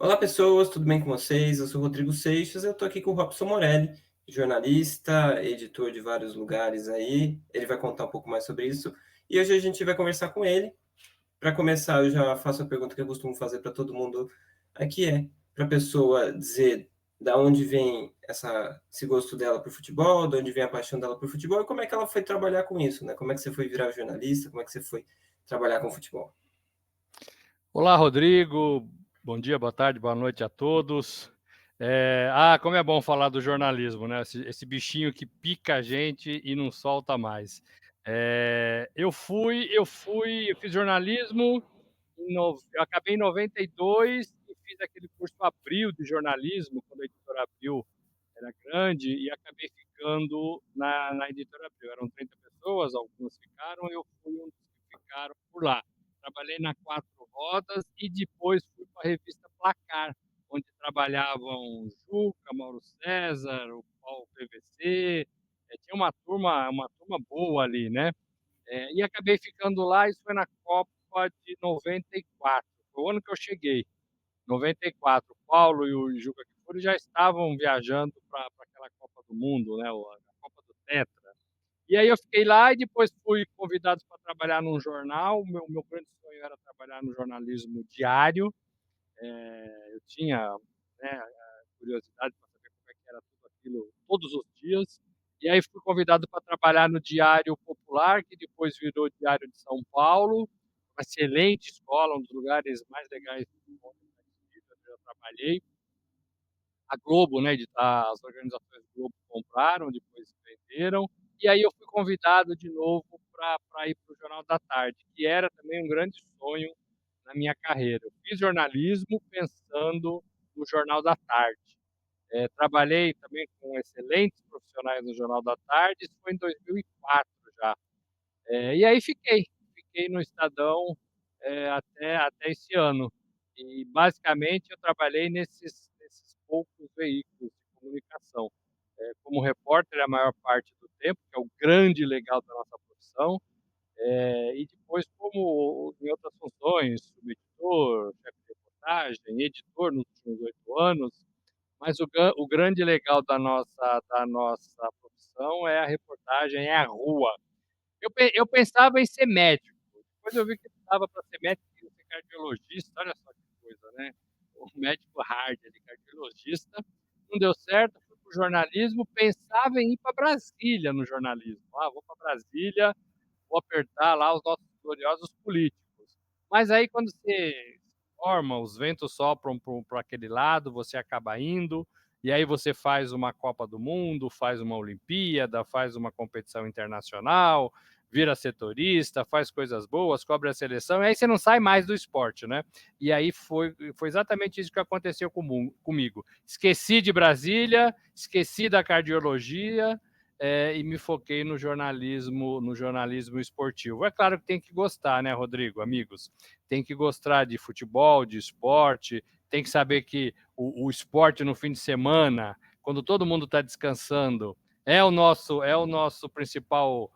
Olá, pessoas, tudo bem com vocês? Eu sou o Rodrigo Seixas, eu estou aqui com o Robson Morelli, jornalista, editor de vários lugares aí. Ele vai contar um pouco mais sobre isso. E hoje a gente vai conversar com ele. Para começar, eu já faço a pergunta que eu costumo fazer para todo mundo aqui, para a pessoa dizer da onde vem esse gosto dela por futebol, de onde vem a paixão dela por futebol e como é que ela foi trabalhar com isso, né? Como é que você foi virar jornalista, como é que você foi trabalhar com futebol? Olá, Rodrigo. Bom dia, boa tarde, boa noite a todos. Como é bom falar do jornalismo, né? Esse bichinho que pica a gente e não solta mais. Eu fiz jornalismo, eu acabei em 92 e fiz aquele curso Abril de jornalismo, quando a editora Abril era grande, e acabei ficando na editora Abril. Eram 30 pessoas, algumas ficaram, eu fui um dos que ficaram por lá. Trabalhei na Quatro Rodas e depois fui para a revista Placar, onde trabalhavam Juca, Mauro César, o Paulo PVC, tinha uma turma boa ali, né? E acabei ficando lá, isso foi na Copa de 94, foi o ano que eu cheguei. 94, o Paulo e o Juca Kfouri já estavam viajando para aquela Copa do Mundo, né, a Copa do Tetra. E aí eu fiquei lá e depois fui convidado para trabalhar num jornal. O meu grande sonho era trabalhar no jornalismo diário. Eu tinha, né, a curiosidade para saber como é que era tudo aquilo todos os dias. E aí fui convidado para trabalhar no Diário Popular, que depois virou Diário de São Paulo, uma excelente escola, um dos lugares mais legais do mundo que eu já trabalhei. A Globo, né, as organizações Globo compraram, depois venderam, e aí eu fui convidado de novo para ir para o Jornal da Tarde, que era também um grande sonho na minha carreira. Eu fiz jornalismo pensando no Jornal da Tarde. Trabalhei também com excelentes profissionais no Jornal da Tarde, isso foi em 2004 já. E aí fiquei no Estadão até esse ano. E basicamente eu trabalhei nesses poucos veículos de comunicação. Como repórter a maior parte do tempo, que é o grande legal da nossa profissão, e depois como em outras funções, subeditor, chefe de reportagem, editor nos últimos 8 anos. Mas o grande legal da nossa profissão é a reportagem, é a rua. Eu pensava em ser médico, depois eu vi que não dava para ser médico, eu queria ser cardiologista, olha só que coisa, né. O médico hard ali, cardiologista, não deu certo, fui para o jornalismo, pensava em ir para Brasília no jornalismo. "Ah, vou para Brasília, vou apertar lá os nossos gloriosos políticos". Mas aí quando você se forma, os ventos sopram para aquele lado, você acaba indo, e aí você faz uma Copa do Mundo, faz uma Olimpíada, faz uma competição internacional, vira setorista, faz coisas boas, cobre a seleção, e aí você não sai mais do esporte, né? E aí foi exatamente isso que aconteceu comigo. Esqueci de Brasília, esqueci da cardiologia, e me foquei no jornalismo esportivo. É claro que tem que gostar, né, Rodrigo, amigos? Tem que gostar de futebol, de esporte, tem que saber que o esporte no fim de semana, quando todo mundo está descansando, é o nosso principal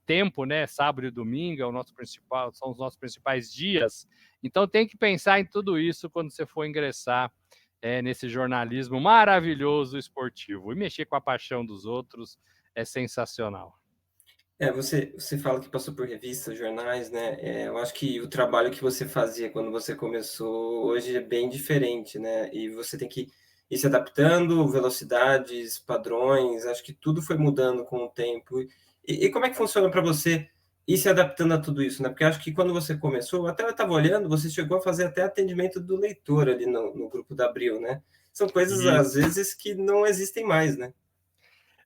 tempo, né? Sábado e domingo são os nossos principais dias. Então tem que pensar em tudo isso quando você for ingressar nesse jornalismo maravilhoso esportivo. E mexer com a paixão dos outros é sensacional. Você fala que passou por revistas, jornais, né? Eu acho que o trabalho que você fazia quando você começou hoje é bem diferente, né? E você tem que ir se adaptando, velocidades, padrões, acho que tudo foi mudando com o tempo. E como é que funciona para você ir se adaptando a tudo isso, né? Porque acho que quando você começou, até eu estava olhando, você chegou a fazer até atendimento do leitor ali no grupo da Abril, né? São coisas, às Isso. vezes, que não existem mais, né?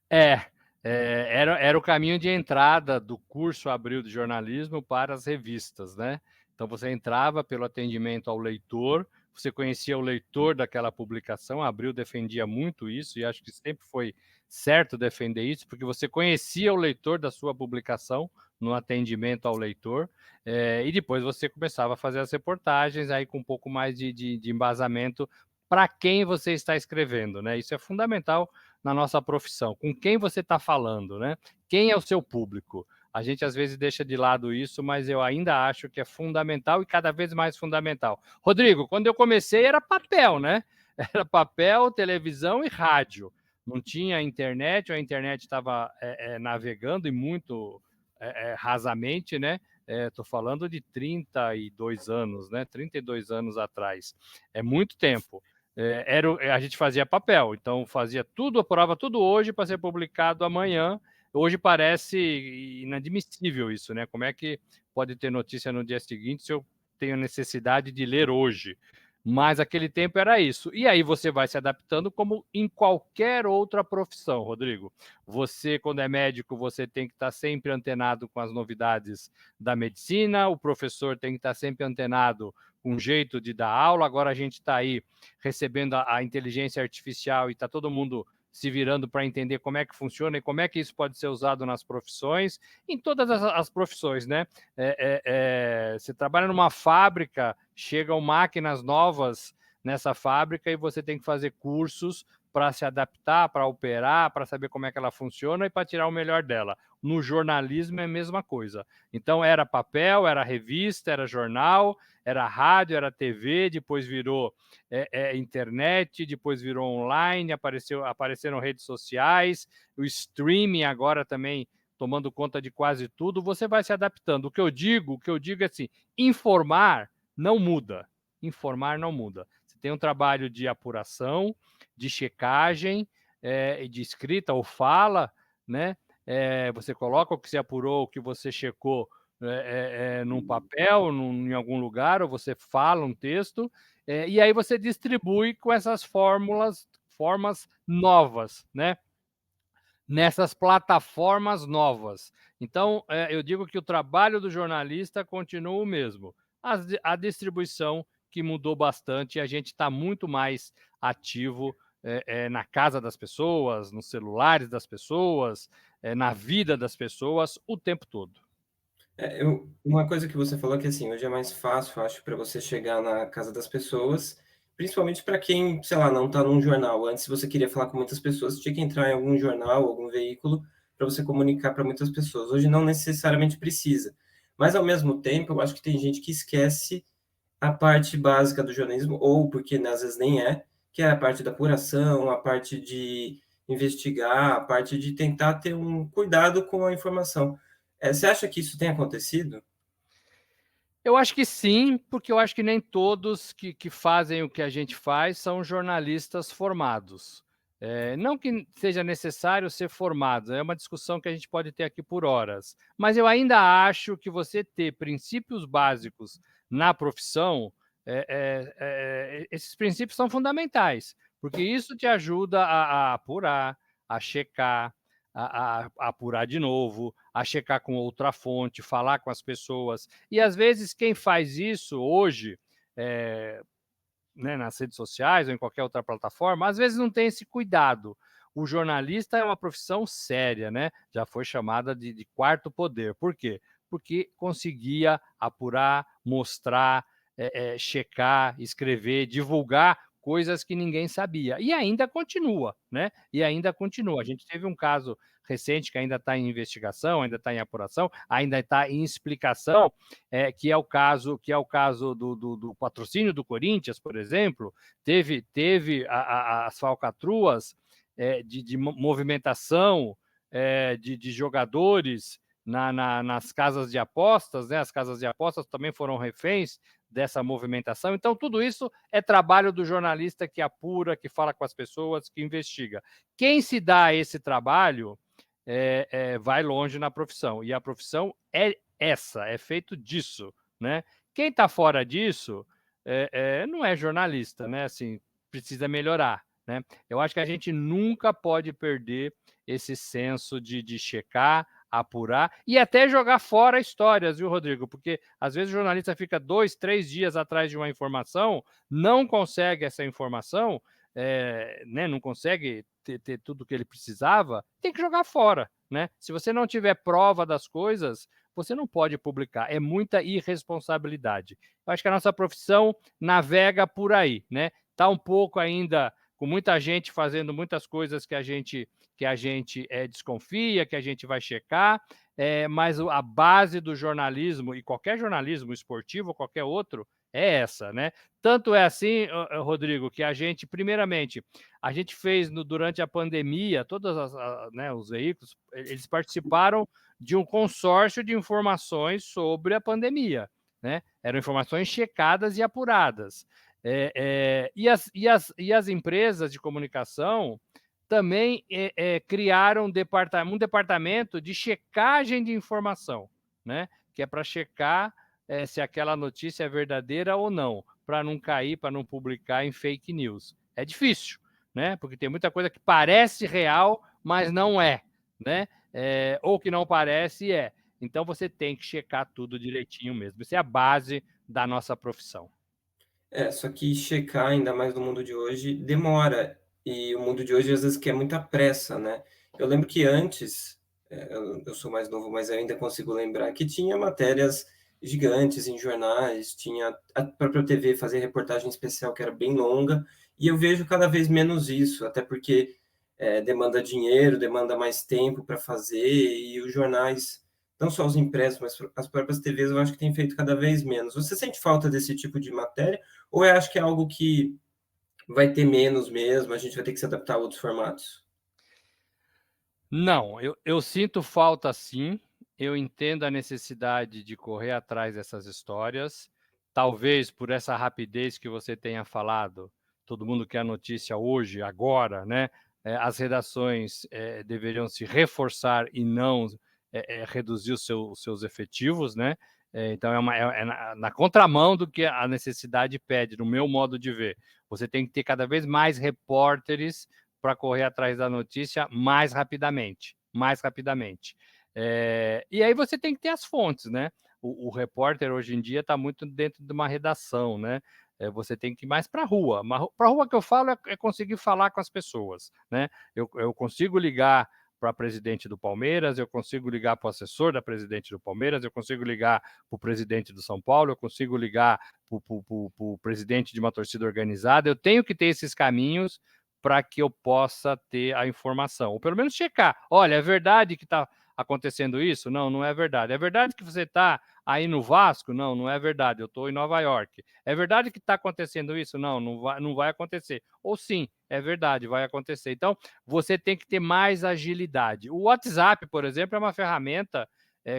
É, era o caminho de entrada do curso Abril de Jornalismo para as revistas, né. Então você entrava pelo atendimento ao leitor, você conhecia o leitor daquela publicação, a Abril defendia muito isso e acho que sempre foi certo defender isso, porque você conhecia o leitor da sua publicação, no atendimento ao leitor, e depois você começava a fazer as reportagens, aí com um pouco mais de embasamento para quem você está escrevendo, né. Isso é fundamental na nossa profissão, com quem você está falando, né? Quem é o seu público? A gente às vezes deixa de lado isso, mas eu ainda acho que é fundamental e cada vez mais fundamental. Rodrigo, quando eu comecei era papel, né? Era papel, televisão e rádio. Não tinha internet, ou a internet estava navegando e muito rasamente, né? Estou falando de 32 anos, né? 32 anos atrás. É muito tempo. A gente fazia papel, então fazia tudo, apurava tudo hoje para ser publicado amanhã. Hoje parece inadmissível isso, né? Como é que pode ter notícia no dia seguinte se eu tenho necessidade de ler hoje? Mas aquele tempo era isso. E aí você vai se adaptando como em qualquer outra profissão, Rodrigo. Você, quando é médico, você tem que estar sempre antenado com as novidades da medicina, o professor tem que estar sempre antenado com o jeito de dar aula. Agora a gente está aí recebendo a inteligência artificial e está todo mundo se virando para entender como é que funciona e como é que isso pode ser usado nas profissões, em todas as profissões, né? Você trabalha numa fábrica, chegam máquinas novas nessa fábrica e você tem que fazer cursos para se adaptar, para operar, para saber como é que ela funciona e para tirar o melhor dela. No jornalismo é a mesma coisa. Então era papel, era revista, era jornal, era rádio, era TV, depois virou internet, depois virou online, apareceram redes sociais, o streaming agora também tomando conta de quase tudo. Você vai se adaptando. O que eu digo é assim: informar não muda. Informar não muda. Você tem um trabalho de apuração, de checagem, de escrita ou fala, né? Você coloca o que você apurou, o que você checou num papel, em algum lugar, ou você fala um texto, e aí você distribui com essas formas novas, né? Nessas plataformas novas. Então, eu digo que o trabalho do jornalista continua o mesmo. A distribuição que mudou bastante, a gente está muito mais ativo na casa das pessoas, nos celulares das pessoas, na vida das pessoas, o tempo todo. Uma coisa que você falou é que assim, hoje é mais fácil, acho, para você chegar na casa das pessoas, principalmente para quem, sei lá, não está num jornal. Antes, se você queria falar com muitas pessoas, tinha que entrar em algum jornal, algum veículo, para você comunicar para muitas pessoas. Hoje não necessariamente precisa. Mas, ao mesmo tempo, eu acho que tem gente que esquece a parte básica do jornalismo, ou porque né, às vezes nem é, que é a parte da apuração, a parte de investigar, a parte de tentar ter um cuidado com a informação. Você acha que isso tem acontecido? Eu acho que sim, porque eu acho que nem todos que fazem o que a gente faz são jornalistas formados. Não que seja necessário ser formado, é uma discussão que a gente pode ter aqui por horas, mas eu ainda acho que você ter princípios básicos na profissão, esses princípios são fundamentais, porque isso te ajuda a apurar, a checar, a apurar de novo, a checar com outra fonte, falar com as pessoas. E às vezes quem faz isso hoje, né, nas redes sociais ou em qualquer outra plataforma, às vezes não tem esse cuidado. O jornalista é uma profissão séria, né? Já foi chamada de quarto poder. Por quê? Porque conseguia apurar, mostrar, checar, escrever, divulgar coisas que ninguém sabia. E ainda continua, né? E ainda continua. A gente teve um caso recente que ainda está em investigação, ainda está em apuração, ainda está em explicação, que é o caso do patrocínio do Corinthians, por exemplo. Teve as falcatruas de movimentação de jogadores nas casas de apostas, né? As casas de apostas também foram reféns dessa movimentação. Então, tudo isso é trabalho do jornalista que apura, que fala com as pessoas, que investiga. Quem se dá esse trabalho vai longe na profissão. E a profissão é essa, é feito disso, né? Quem está fora disso não é jornalista, né? Assim, precisa melhorar, né? Eu acho que a gente nunca pode perder esse senso de checar, apurar e até jogar fora histórias, viu, Rodrigo? Porque às vezes o jornalista fica 2, 3 dias atrás de uma informação, não consegue essa informação, né, não consegue ter tudo o que ele precisava, tem que jogar fora, né? Se você não tiver prova das coisas, você não pode publicar. É muita irresponsabilidade. Eu acho que a nossa profissão navega por aí, né? Tá um pouco ainda com muita gente fazendo muitas coisas que a gente desconfia, que a gente vai checar. mas a base do jornalismo, e qualquer jornalismo esportivo ou qualquer outro, é essa, né? Tanto é assim, Rodrigo, que a gente, primeiramente, a gente fez durante a pandemia, né, os veículos, eles participaram de um consórcio de informações sobre a pandemia, né? Eram informações checadas e apuradas. E as empresas de comunicação também criaram um departamento de checagem de informação, né? Que é para checar se aquela notícia é verdadeira ou não, para não cair, para não publicar em fake news. É difícil, né? Porque tem muita coisa que parece real, mas não é, né? Ou que não parece e é. Então você tem que checar tudo direitinho mesmo. Isso é a base da nossa profissão. Só que checar, ainda mais no mundo de hoje, demora. E o mundo de hoje, às vezes, quer muita pressa, né? Eu lembro que antes, eu sou mais novo, mas eu ainda consigo lembrar que tinha matérias gigantes em jornais, tinha a própria TV fazer reportagem especial que era bem longa, e eu vejo cada vez menos isso, até porque demanda dinheiro, demanda mais tempo para fazer, e os jornais, não só os impressos, mas as próprias TVs, eu acho que têm feito cada vez menos. Você sente falta desse tipo de matéria? Ou eu acho que é algo que vai ter menos mesmo, a gente vai ter que se adaptar a outros formatos? Não, eu sinto falta sim, eu entendo a necessidade de correr atrás dessas histórias, talvez por essa rapidez que você tenha falado, todo mundo quer a notícia hoje, agora, né, as redações, deveriam se reforçar e não, reduzir os seus efetivos, né, então é na contramão do que a necessidade pede, no meu modo de ver. Você tem que ter cada vez mais repórteres para correr atrás da notícia mais rapidamente, mais rapidamente. E aí você tem que ter as fontes, né? O repórter hoje em dia está muito dentro de uma redação, né? Você tem que ir mais para a rua. Para a rua que eu falo é conseguir falar com as pessoas, né? Eu consigo ligar para a presidente do Palmeiras, eu consigo ligar para o assessor da presidente do Palmeiras, eu consigo ligar para o presidente do São Paulo, eu consigo ligar para o presidente de uma torcida organizada. Eu tenho que ter esses caminhos para que eu possa ter a informação, ou pelo menos checar. Olha, é verdade que está acontecendo isso? Não, não é verdade. É verdade que você está aí no Vasco? Não, não é verdade. Eu estou em Nova York. É verdade que está acontecendo isso? Não, não vai acontecer. Ou sim, é verdade, vai acontecer. Então, você tem que ter mais agilidade. O WhatsApp, por exemplo, é uma ferramenta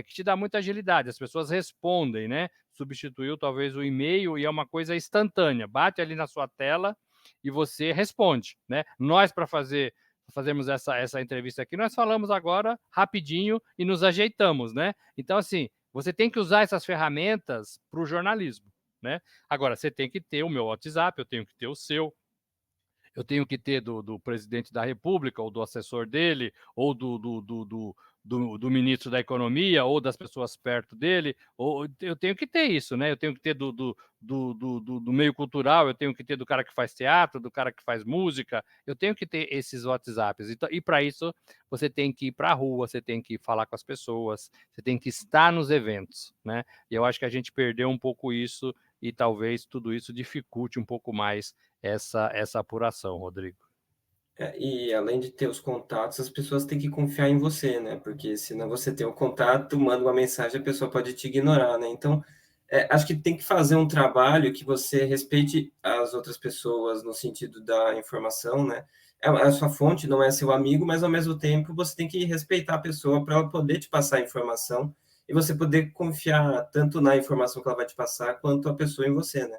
que te dá muita agilidade. As pessoas respondem, né? Substituiu talvez o e-mail e é uma coisa instantânea. Bate ali na sua tela e você responde, né? Nós, para fazermos essa entrevista aqui, nós falamos agora rapidinho e nos ajeitamos, né? Então, assim, você tem que usar essas ferramentas para o jornalismo, né? Agora, você tem que ter o meu WhatsApp, eu tenho que ter o seu, eu tenho que ter do presidente da República, ou do assessor dele, ou do ministro da Economia, ou das pessoas perto dele, ou eu tenho que ter isso, né? Eu tenho que ter do meio cultural, eu tenho que ter do cara que faz teatro, do cara que faz música, eu tenho que ter esses WhatsApps. Então, e para isso, você tem que ir para a rua, você tem que falar com as pessoas, você tem que estar nos eventos, né? E eu acho que a gente perdeu um pouco isso e talvez tudo isso dificulte um pouco mais essa apuração, Rodrigo. E além de ter os contatos, as pessoas têm que confiar em você, né? Porque senão você tem o contato, manda uma mensagem, a pessoa pode te ignorar, né? Então, acho que tem que fazer um trabalho que você respeite as outras pessoas no sentido da informação, né? É a sua fonte, não é seu amigo, mas ao mesmo tempo você tem que respeitar a pessoa para ela poder te passar a informação e você poder confiar tanto na informação que ela vai te passar quanto a pessoa em você, né?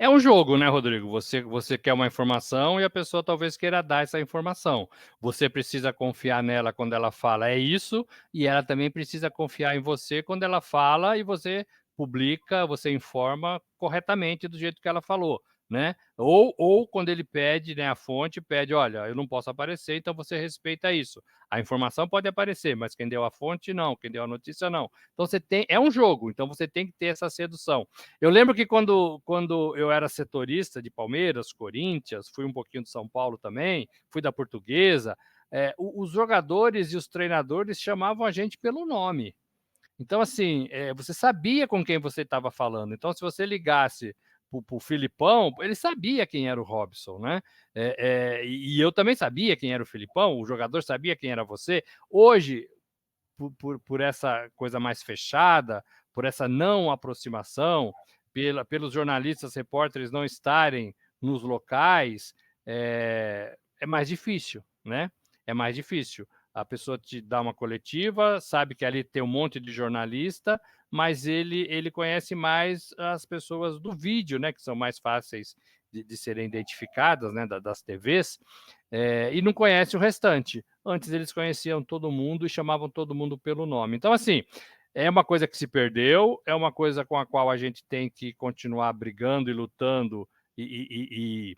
É um jogo, né, Rodrigo? Você quer uma informação e a pessoa talvez queira dar essa informação. Você precisa confiar nela quando ela fala é isso, e ela também precisa confiar em você quando ela fala e você publica, você informa corretamente do jeito que ela falou, né? Ou quando ele pede, né, a fonte pede, olha, eu não posso aparecer, então você respeita isso. A informação pode aparecer, mas quem deu a fonte não, quem deu a notícia não. Então é um jogo, então você tem que ter essa sedução. Eu lembro que quando eu era setorista de Palmeiras, Corinthians, fui um pouquinho de São Paulo também, fui da Portuguesa, os jogadores e os treinadores chamavam a gente pelo nome. Então, assim, você sabia com quem você estava falando. Então, se você ligasse para o Filipão, ele sabia quem era o Robson, né? E eu também sabia quem era o Filipão, o jogador sabia quem era você. Hoje, por essa coisa mais fechada, por essa não aproximação, pelos jornalistas, repórteres não estarem nos locais, é mais difícil, né? É mais difícil. A pessoa te dá uma coletiva, sabe que ali tem um monte de jornalista, mas ele conhece mais as pessoas do vídeo, né? Que são mais fáceis de serem identificadas, né? Das TVs, e não conhece o restante. Antes eles conheciam todo mundo e chamavam todo mundo pelo nome. Então, assim, é uma coisa que se perdeu, é uma coisa com a qual a gente tem que continuar brigando e lutando e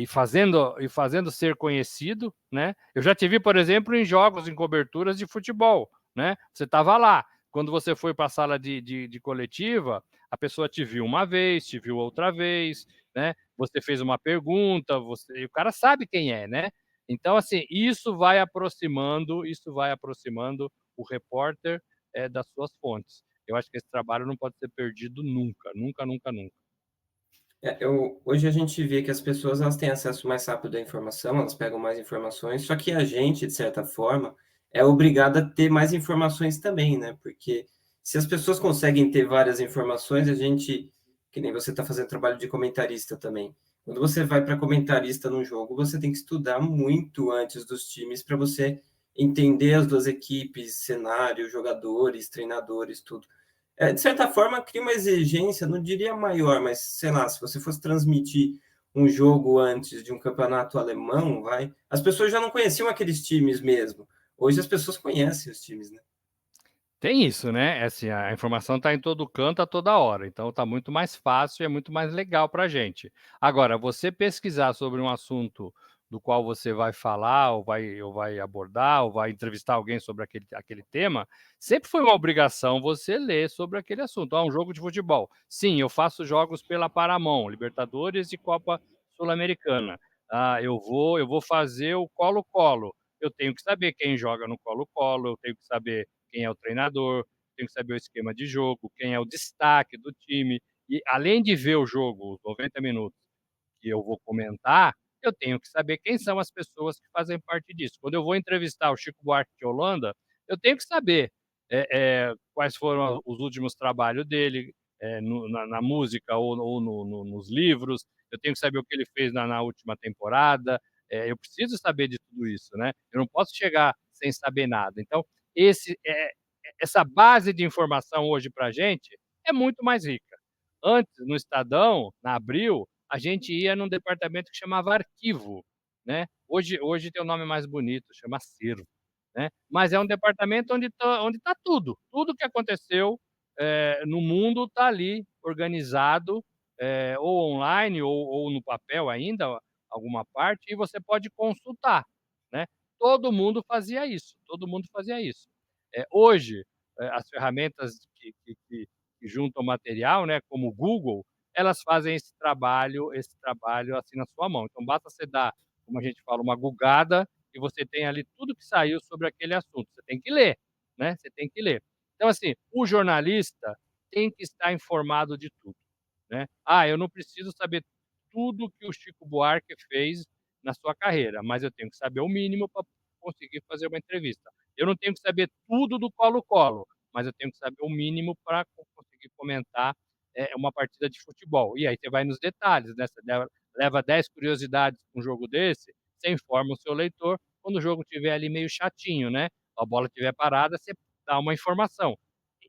fazendo ser conhecido, né? Eu já te vi, por exemplo, em jogos, em coberturas de futebol, né? Você estava lá. Quando você foi para a sala de coletiva, a pessoa te viu uma vez, te viu outra vez, né? Você fez uma pergunta, e o cara sabe quem é, né? Então, assim, isso vai aproximando o repórter das suas fontes. Eu acho que esse trabalho não pode ser perdido nunca, nunca, nunca, nunca. Hoje a gente vê que as pessoas elas têm acesso mais rápido à informação, elas pegam mais informações, só que a gente, de certa forma, é obrigado a ter mais informações também, né? Porque se as pessoas conseguem ter várias informações, a gente, que nem você está fazendo trabalho de comentarista também. Quando você vai para comentarista num jogo, você tem que estudar muito antes dos times para você entender as duas equipes, cenário, jogadores, treinadores, tudo. De certa forma, cria uma exigência, não diria maior, mas sei lá, se você fosse transmitir um jogo antes de um campeonato alemão, as pessoas já não conheciam aqueles times mesmo. Hoje as pessoas conhecem os times, né? Tem isso, né? É assim, a informação está em todo canto a toda hora, então está muito mais fácil e é muito mais legal para a gente. Agora, você pesquisar sobre um assunto do qual você vai falar, ou vai abordar, ou vai entrevistar alguém sobre aquele tema, sempre foi uma obrigação você ler sobre aquele assunto. Um jogo de futebol. Sim, eu faço jogos pela Paramount, Libertadores e Copa Sul-Americana. Eu vou fazer o Colo-Colo. Eu tenho que saber quem joga no Colo-Colo, eu tenho que saber quem é o treinador, tenho que saber o esquema de jogo, quem é o destaque do time. E além de ver o jogo, os 90 minutos que eu vou comentar, eu tenho que saber quem são as pessoas que fazem parte disso. Quando eu vou entrevistar o Chico Buarque de Holanda, eu tenho que saber quais foram os últimos trabalhos dele na música ou nos livros. Eu tenho que saber o que ele fez na última temporada. Eu preciso saber de tudo isso, né? Eu não posso chegar sem saber nada. Então, essa base de informação hoje para a gente é muito mais rica. Antes, no Estadão, na Abril, a gente ia num departamento que chamava arquivo, né? Hoje tem um nome mais bonito, chama acervo, né? Mas é um departamento onde tá tudo que aconteceu no mundo está ali organizado, ou online ou no papel ainda, alguma parte, e você pode consultar, né? Todo mundo fazia isso. Hoje, as ferramentas que juntam material, né, como o Google, elas fazem esse trabalho assim na sua mão. Então basta você dar, como a gente fala, uma gugada e você tem ali tudo que saiu sobre aquele assunto. Você tem que ler, né? Você tem que ler. Então, assim, o jornalista tem que estar informado de tudo, né? Eu não preciso saber tudo que o Chico Buarque fez na sua carreira, mas eu tenho que saber o mínimo para conseguir fazer uma entrevista. Eu não tenho que saber tudo do Colo-Colo, mas eu tenho que saber o mínimo para conseguir comentar uma partida de futebol. E aí você vai nos detalhes, né? Você leva 10 curiosidades para um jogo desse, você informa o seu leitor. Quando o jogo estiver ali meio chatinho, né? A bola estiver parada, você dá uma informação.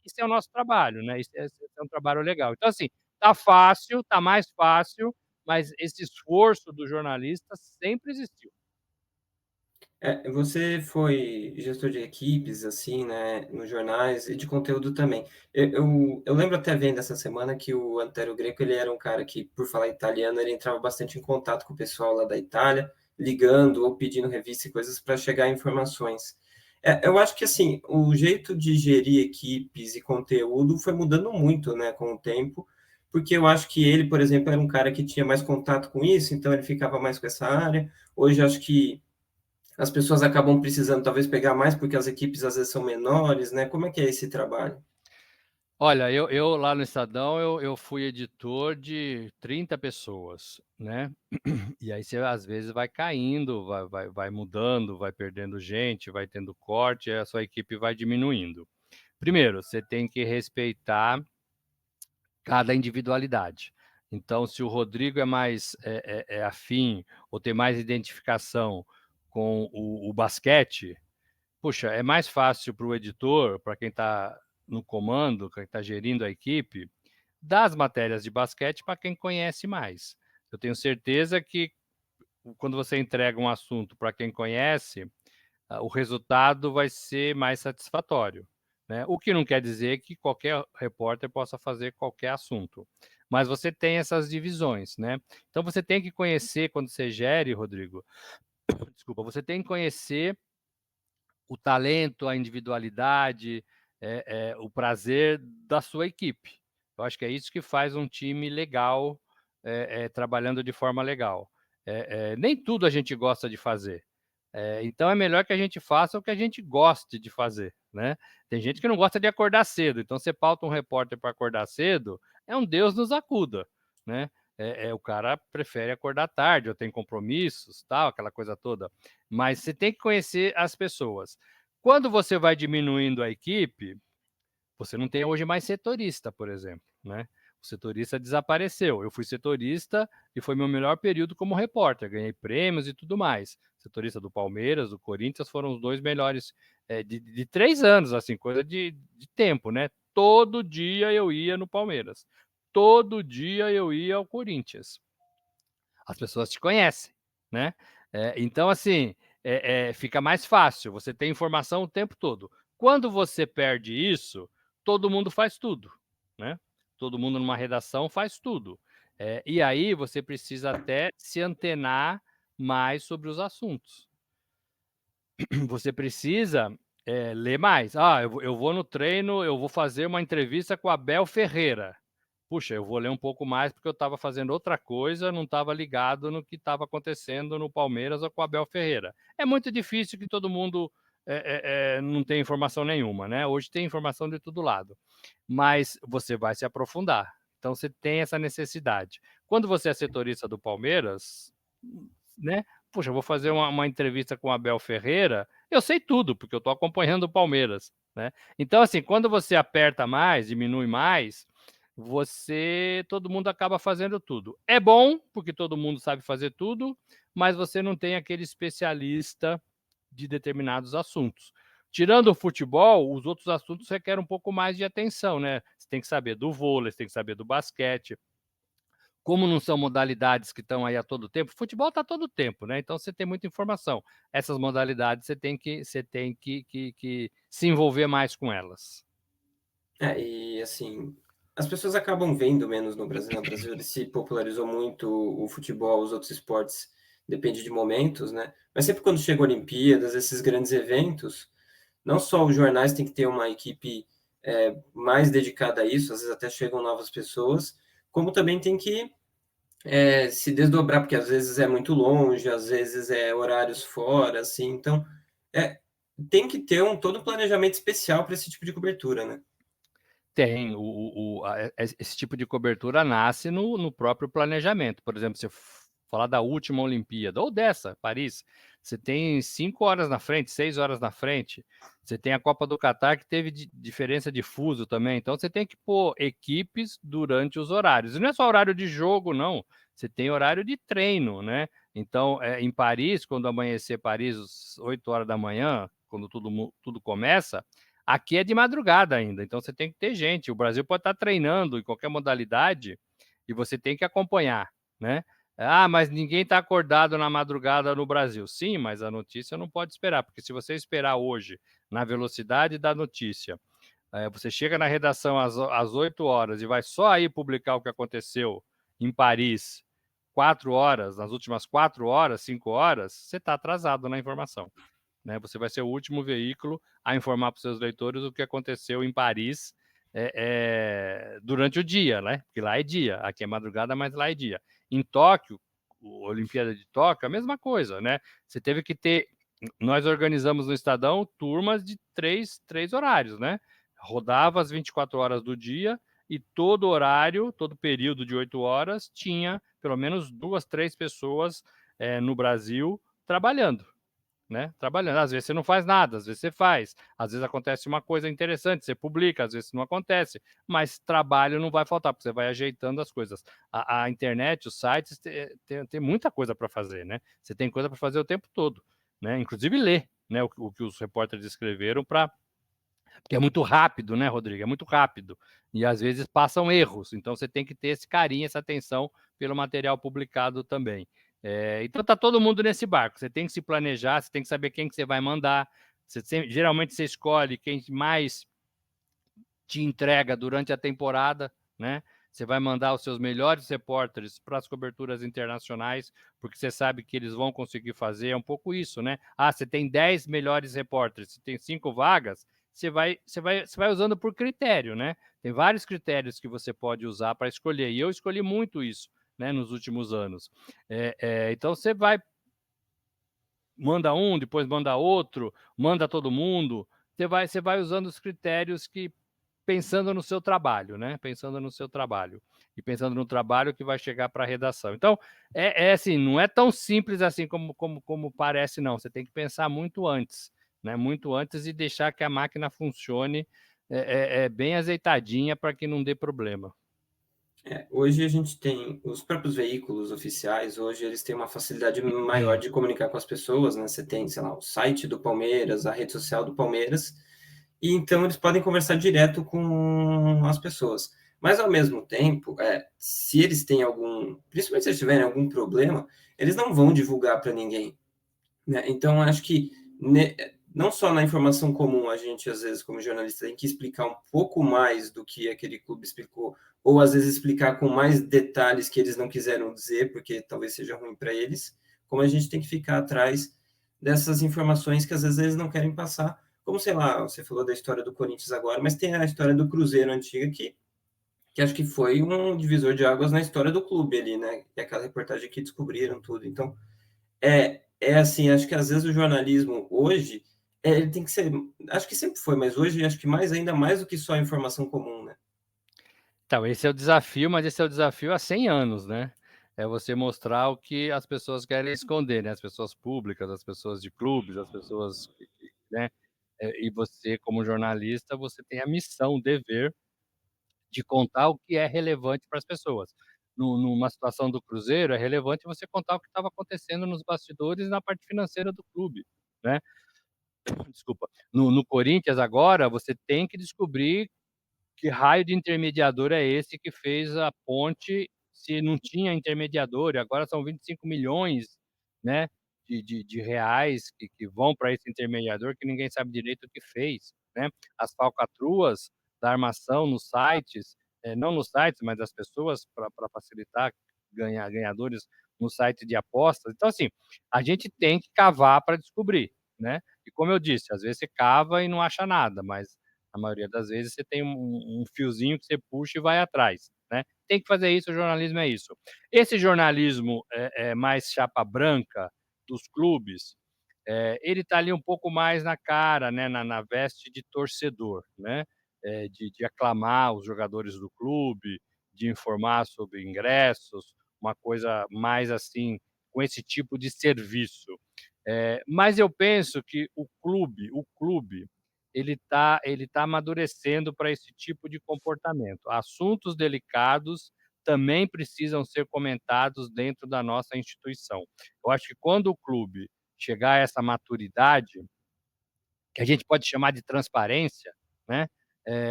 Isso é o nosso trabalho, né? Isso é um trabalho legal. Então, assim, tá fácil, tá mais fácil, mas esse esforço do jornalista sempre existiu. Você foi gestor de equipes, assim, né, nos jornais e de conteúdo também. Eu lembro até vendo essa semana que o Antero Greco, ele era um cara que, por falar italiano, ele entrava bastante em contato com o pessoal lá da Itália, ligando ou pedindo revista e coisas para chegar a informações. Eu acho que, assim, o jeito de gerir equipes e conteúdo foi mudando muito, né, com o tempo, porque eu acho que ele, por exemplo, era um cara que tinha mais contato com isso, então ele ficava mais com essa área. Hoje, acho que as pessoas acabam precisando talvez pegar mais porque as equipes às vezes são menores, né? Como é que é esse trabalho? Olha, eu lá no Estadão, eu fui editor de 30 pessoas, né. E aí você às vezes vai caindo, vai mudando, vai perdendo gente, vai tendo corte, aí a sua equipe vai diminuindo. Primeiro, você tem que respeitar cada individualidade. Então, se o Rodrigo é mais afim ou tem mais identificação com o basquete, puxa, é mais fácil para o editor, para quem está no comando, quem está gerindo a equipe, dar as matérias de basquete para quem conhece mais. Eu tenho certeza que quando você entrega um assunto para quem conhece, o resultado vai ser mais satisfatório, né? O que não quer dizer que qualquer repórter possa fazer qualquer assunto, mas você tem essas divisões, né? Então você tem que conhecer, quando você gere, Rodrigo, desculpa, você tem que conhecer o talento, a individualidade, o prazer da sua equipe. Eu acho que é isso que faz um time legal, trabalhando de forma legal. Nem tudo a gente gosta de fazer. Então é melhor que a gente faça o que a gente goste de fazer, né? Tem gente que não gosta de acordar cedo, então você pauta um repórter para acordar cedo, é um Deus nos acuda, né? O cara prefere acordar tarde, ou tem compromissos, tal, aquela coisa toda. Mas você tem que conhecer as pessoas. Quando você vai diminuindo a equipe, você não tem hoje mais setorista, por exemplo, né? O setorista desapareceu. Eu fui setorista e foi meu melhor período como repórter. Ganhei prêmios e tudo mais. Setorista do Palmeiras, do Corinthians foram os dois melhores de 3 anos, assim, coisa de tempo, né? Todo dia eu ia no Palmeiras. Todo dia eu ia ao Corinthians. As pessoas te conhecem, né? Então, assim, fica mais fácil, você tem informação o tempo todo. Quando você perde isso, todo mundo faz tudo, né? Todo mundo numa redação faz tudo. E aí você precisa até se antenar mais sobre os assuntos. Você precisa ler mais. Ah, eu vou no treino, eu vou fazer uma entrevista com a Abel Ferreira. Puxa, eu vou ler um pouco mais porque eu estava fazendo outra coisa, não estava ligado no que estava acontecendo no Palmeiras ou com a Abel Ferreira. É muito difícil que todo mundo não tenha informação nenhuma, né? Hoje tem informação de todo lado, mas você vai se aprofundar. Então você tem essa necessidade. Quando você é setorista do Palmeiras, né? Puxa, eu vou fazer uma entrevista com a Abel Ferreira, eu sei tudo, porque eu estou acompanhando o Palmeiras, né? Então, assim, quando você aperta mais, diminui mais, todo mundo acaba fazendo tudo. É bom, porque todo mundo sabe fazer tudo, mas você não tem aquele especialista de determinados assuntos. Tirando o futebol, os outros assuntos requerem um pouco mais de atenção, né? Você tem que saber do vôlei, você tem que saber do basquete. Como não são modalidades que estão aí a todo tempo, futebol está a todo tempo, né? Então você tem muita informação. Essas modalidades você tem que se envolver mais com elas. E assim, as pessoas acabam vendo menos no Brasil, né? O Brasil ele se popularizou muito o futebol, os outros esportes, depende de momentos, né? Mas sempre quando chega a Olimpíadas, esses grandes eventos, não só os jornais têm que ter uma equipe mais dedicada a isso, às vezes até chegam novas pessoas, como também tem que se desdobrar, porque às vezes é muito longe, às vezes é horários fora, assim, então é, tem que ter todo um planejamento especial para esse tipo de cobertura, né? Tem, esse tipo de cobertura nasce no próprio planejamento. Por exemplo, você falar da última Olimpíada, ou dessa, Paris, você tem 5 horas na frente, 6 horas na frente. Você tem a Copa do Catar, que teve diferença de fuso também. Então, você tem que pôr equipes durante os horários. E não é só horário de jogo, não. Você tem horário de treino, né? Então, em Paris, quando amanhecer Paris, às 8 horas da manhã, quando tudo começa, aqui é de madrugada ainda, então você tem que ter gente. O Brasil pode estar treinando em qualquer modalidade e você tem que acompanhar, né? Ah, mas ninguém está acordado na madrugada no Brasil. Sim, mas a notícia não pode esperar, porque se você esperar hoje na velocidade da notícia, você chega na redação às 8 horas e vai só aí publicar o que aconteceu em Paris 4 horas, nas últimas 4 horas, 5 horas, você está atrasado na informação. Né? Você vai ser o último veículo a informar para os seus leitores o que aconteceu em Paris durante o dia, né? Porque lá é dia, aqui é madrugada, mas lá é dia. Em Tóquio, a Olimpíada de Tóquio, a mesma coisa, né? Você teve que ter. Nós organizamos no Estadão turmas de três horários, né? rodava as 24 horas do dia e todo horário, todo período de 8 horas, tinha pelo menos 2, 3 pessoas, no Brasil trabalhando, né, trabalhando. Às vezes você não faz nada, às vezes você faz, às vezes acontece uma coisa interessante, você publica, às vezes não acontece, mas trabalho não vai faltar, porque você vai ajeitando as coisas. A internet, os sites, tem muita coisa para fazer, né, você tem coisa para fazer o tempo todo, né, inclusive ler, né, o que os repórteres escreveram para porque é muito rápido, né, Rodrigo? É muito rápido. E às vezes passam erros. Então você tem que ter esse carinho, essa atenção pelo material publicado também. Então tá todo mundo nesse barco. Você tem que se planejar, você tem que saber quem que você vai mandar. Geralmente você escolhe quem mais te entrega durante a temporada, né? Você vai mandar os seus melhores repórteres para as coberturas internacionais, porque você sabe que eles vão conseguir fazer. É um pouco isso, né? Ah, você tem 10 melhores repórteres, você tem 5 vagas, você vai usando por critério, né? Tem vários critérios que você pode usar para escolher. E eu escolhi muito isso, né, nos últimos anos. Então você manda um, depois manda outro, manda todo mundo. Você vai usando os critérios que pensando no seu trabalho, né? Pensando no seu trabalho e pensando no trabalho que vai chegar para a redação. Então, assim, não é tão simples assim como parece, não. Você tem que pensar muito antes, né? Muito antes e deixar que a máquina funcione bem azeitadinha para que não dê problema. Hoje a gente tem os próprios veículos oficiais, hoje eles têm uma facilidade maior de comunicar com as pessoas, né? Você tem, sei lá, o site do Palmeiras, a rede social do Palmeiras, e então eles podem conversar direto com as pessoas. Mas ao mesmo tempo, se eles têm algum, principalmente se eles tiverem algum problema, eles não vão divulgar para ninguém, né? Então acho que não só na informação comum, a gente, às vezes, como jornalista, tem que explicar um pouco mais do que aquele clube explicou, ou às vezes explicar com mais detalhes que eles não quiseram dizer, porque talvez seja ruim para eles, como a gente tem que ficar atrás dessas informações que às vezes eles não querem passar. Como, sei lá, você falou da história do Corinthians agora, mas tem a história do Cruzeiro antiga que acho que foi um divisor de águas na história do clube ali, né? E aquela reportagem que descobriram tudo. Então, assim, acho que às vezes o jornalismo hoje, ele tem que ser, acho que sempre foi, mas hoje acho que mais ainda mais do que só a informação comum, né? Então, esse é o desafio, mas esse é o desafio há 100 anos, né? É você mostrar o que as pessoas querem esconder, né? As pessoas públicas, as pessoas de clubes, as pessoas, né? E você, como jornalista, você tem a missão, o dever de contar o que é relevante para as pessoas. Numa situação do Cruzeiro, é relevante você contar o que estava acontecendo nos bastidores e na parte financeira do clube, né? Desculpa. No Corinthians agora, você tem que descobrir que raio de intermediador é esse que fez a ponte, se não tinha intermediador, e agora são 25 milhões, né, de reais que vão para esse intermediador que ninguém sabe direito o que fez, né. As falcatruas da armação nos sites, não nos sites, mas das pessoas para facilitar ganhadores no site de apostas. Então, assim, a gente tem que cavar para descobrir, né. E como eu disse, às vezes você cava e não acha nada, mas a maioria das vezes você tem um fiozinho que você puxa e vai atrás, né. Tem que fazer isso, o jornalismo é isso. Esse jornalismo, mais chapa branca dos clubes, ele está ali um pouco mais na cara, né, na veste de torcedor, né, de aclamar os jogadores do clube, de informar sobre ingressos, uma coisa mais assim, com esse tipo de serviço. Mas eu penso que o clube ele tá amadurecendo para esse tipo de comportamento. Assuntos delicados também precisam ser comentados dentro da nossa instituição. Eu acho que quando o clube chegar a essa maturidade, que a gente pode chamar de transparência, né,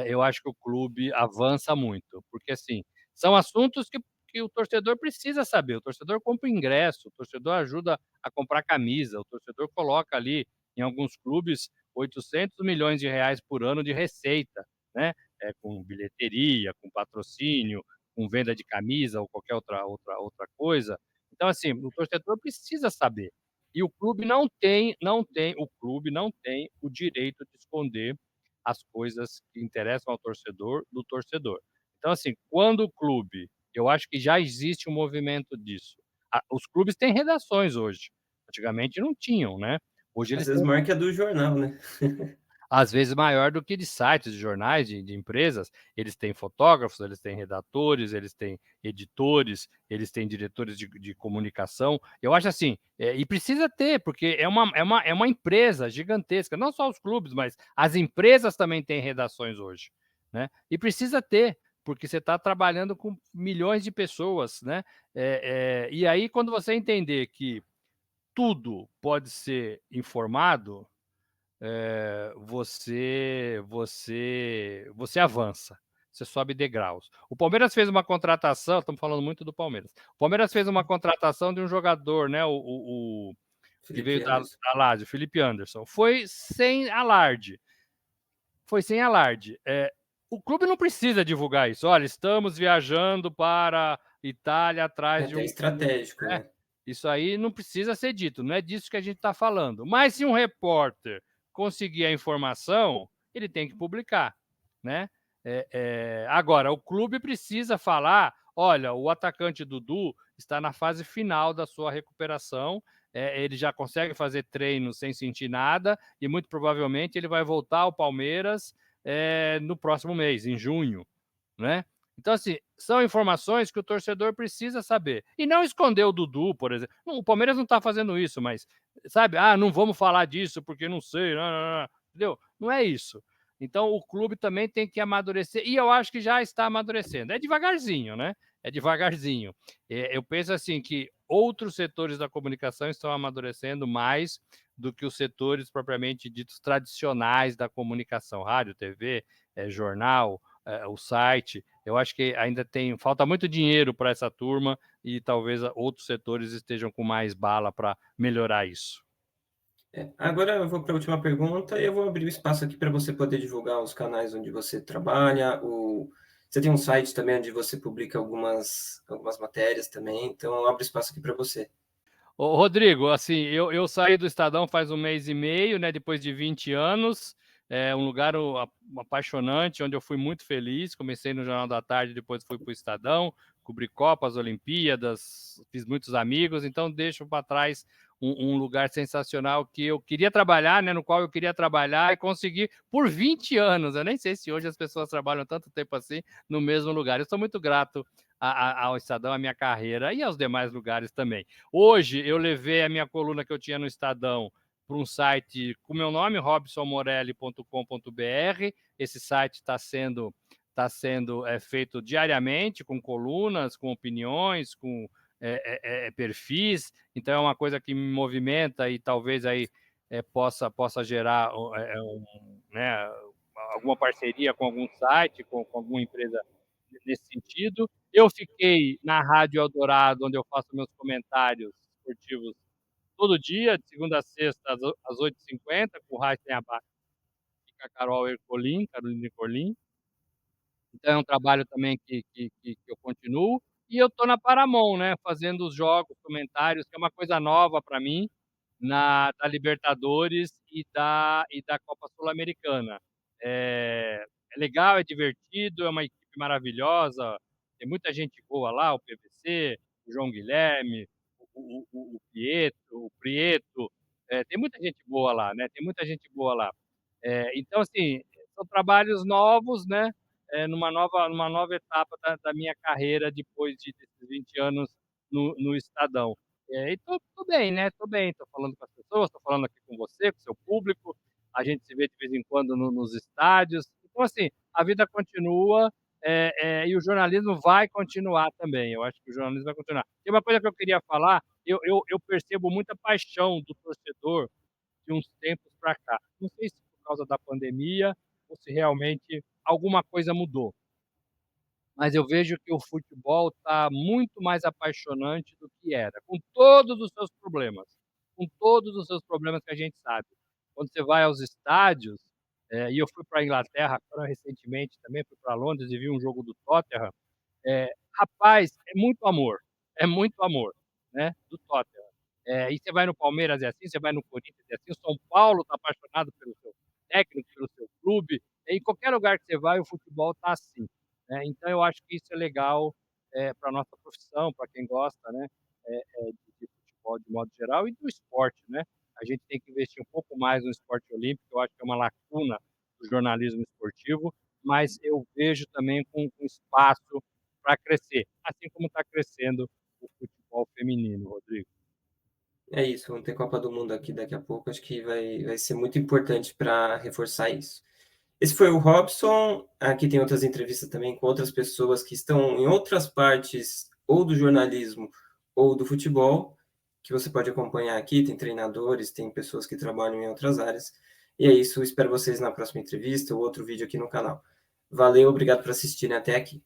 eu acho que o clube avança muito, porque, assim, são assuntos que o torcedor precisa saber, o torcedor compra ingresso, o torcedor ajuda a comprar camisa, o torcedor coloca ali, em alguns clubes, 800 milhões de reais por ano de receita, né, com bilheteria, com patrocínio, com venda de camisa ou qualquer outra coisa. Então, assim, o torcedor precisa saber. E o clube não tem o direito de esconder as coisas que interessam ao torcedor, do torcedor. Então, assim, quando o clube eu acho que já existe um movimento disso. Os clubes têm redações hoje, antigamente não tinham, né. Hoje Às eles vezes têm maior que a do jornal, né? Às vezes maior do que de sites, de jornais, de empresas. Eles têm fotógrafos, eles têm redatores, eles têm editores, eles têm diretores de comunicação. Eu acho assim, e precisa ter, porque é uma empresa gigantesca, não só os clubes, mas as empresas também têm redações hoje, né. E precisa ter, porque você está trabalhando com milhões de pessoas, né. E aí quando você entender que tudo pode ser informado, você avança, você sobe degraus. O Palmeiras fez uma contratação, estamos falando muito do Palmeiras. O Palmeiras fez uma contratação de um jogador, né, o que veio Felipe Anderson. da Lazio, Felipe Anderson. Foi sem alarde. O clube não precisa divulgar isso. Olha, estamos viajando para Itália É atrás de até um, estratégico, né? né? Isso aí não precisa ser dito, não é disso que a gente está falando. Mas se um repórter conseguir a informação, ele tem que publicar, né? Agora, o clube precisa falar: olha, o atacante Dudu está na fase final da sua recuperação, ele já consegue fazer treino sem sentir nada e muito provavelmente ele vai voltar ao Palmeiras no próximo mês, em junho, né? Então, assim, são informações que o torcedor precisa saber. E não esconder o Dudu, por exemplo. O Palmeiras não está fazendo isso, mas, sabe, não vamos falar disso porque não sei, entendeu? Não é isso. Então, o clube também tem que amadurecer, e eu acho que já está amadurecendo. É devagarzinho, né? É devagarzinho. Eu penso assim que outros setores da comunicação estão amadurecendo mais do que os setores propriamente ditos tradicionais da comunicação, rádio, TV, jornal, o site. Eu acho que ainda falta muito dinheiro para essa turma e talvez outros setores estejam com mais bala para melhorar isso. Agora eu vou para a última pergunta e eu vou abrir o espaço aqui para você poder divulgar os canais onde você trabalha. Você tem um site também onde você publica algumas matérias também, então eu abro espaço aqui para você. Ô, Rodrigo, assim, eu saí do Estadão faz um mês e meio, né, depois de 20 anos. É um lugar apaixonante, onde eu fui muito feliz. Comecei no Jornal da Tarde, depois fui para o Estadão, cobri Copas, Olimpíadas, fiz muitos amigos, então deixo para trás um lugar sensacional que eu queria trabalhar, né, no qual eu queria trabalhar e consegui por 20 anos. Eu nem sei se hoje as pessoas trabalham tanto tempo assim no mesmo lugar. Eu sou muito grato ao Estadão, à minha carreira e aos demais lugares também. Hoje eu levei a minha coluna que eu tinha no Estadão para um site com meu nome, robsonmorelli.com.br. Esse site está sendo feito diariamente, com colunas, com opiniões, com perfis. Então é uma coisa que me movimenta e talvez aí possa gerar né, alguma parceria com algum site, com alguma empresa nesse sentido. Eu fiquei na Rádio Eldorado, onde eu faço meus comentários esportivos todo dia, de segunda a sexta, às 8h50, com o Raíssen Abac e com a Carolina Ercolim. Então é um trabalho também que eu continuo. E eu estou na Paramount, né, fazendo os jogos, comentários, que é uma coisa nova para mim, da Libertadores e da Copa Sul-Americana. É legal, é divertido, é uma equipe maravilhosa, tem muita gente boa lá, o PVC, o João Guilherme, o Prieto, tem muita gente boa lá, né, tem muita gente boa lá. Então, assim, são trabalhos novos, né, numa nova etapa da minha carreira depois desses 20 anos no Estadão. E tô bem, né, tô bem, tô falando com as pessoas, tô falando aqui com você, com o seu público, a gente se vê de vez em quando nos estádios. Então, assim, a vida continua, e o jornalismo vai continuar também, eu acho que o jornalismo vai continuar. Tem uma coisa que eu queria falar, eu percebo muita paixão do torcedor de uns tempos para cá. Não sei se por causa da pandemia ou se realmente alguma coisa mudou, mas eu vejo que o futebol está muito mais apaixonante do que era, com todos os seus problemas que a gente sabe. Quando você vai aos estádios, e eu fui para a Inglaterra agora recentemente também, fui para Londres e vi um jogo do Tottenham, rapaz, é muito amor, né, do Tottenham. E você vai no Palmeiras é assim, você vai no Corinthians é assim, o São Paulo está apaixonado pelo seu técnico, pelo seu clube, em qualquer lugar que você vai o futebol está assim, né. Então eu acho que isso é legal, pra nossa profissão, para quem gosta, né, de futebol de modo geral e do esporte, né. A gente tem que investir um pouco mais no esporte olímpico, eu acho que é uma lacuna do jornalismo esportivo, mas eu vejo também com espaço para crescer, assim como está crescendo o futebol feminino, Rodrigo. É isso, vamos ter Copa do Mundo aqui daqui a pouco, acho que vai ser muito importante para reforçar isso. Esse foi o Robson, aqui tem outras entrevistas também com outras pessoas que estão em outras partes, ou do jornalismo ou do futebol, que você pode acompanhar aqui, tem treinadores, tem pessoas que trabalham em outras áreas. E é isso, espero vocês na próxima entrevista ou outro vídeo aqui no canal. Valeu, obrigado por assistirem até aqui.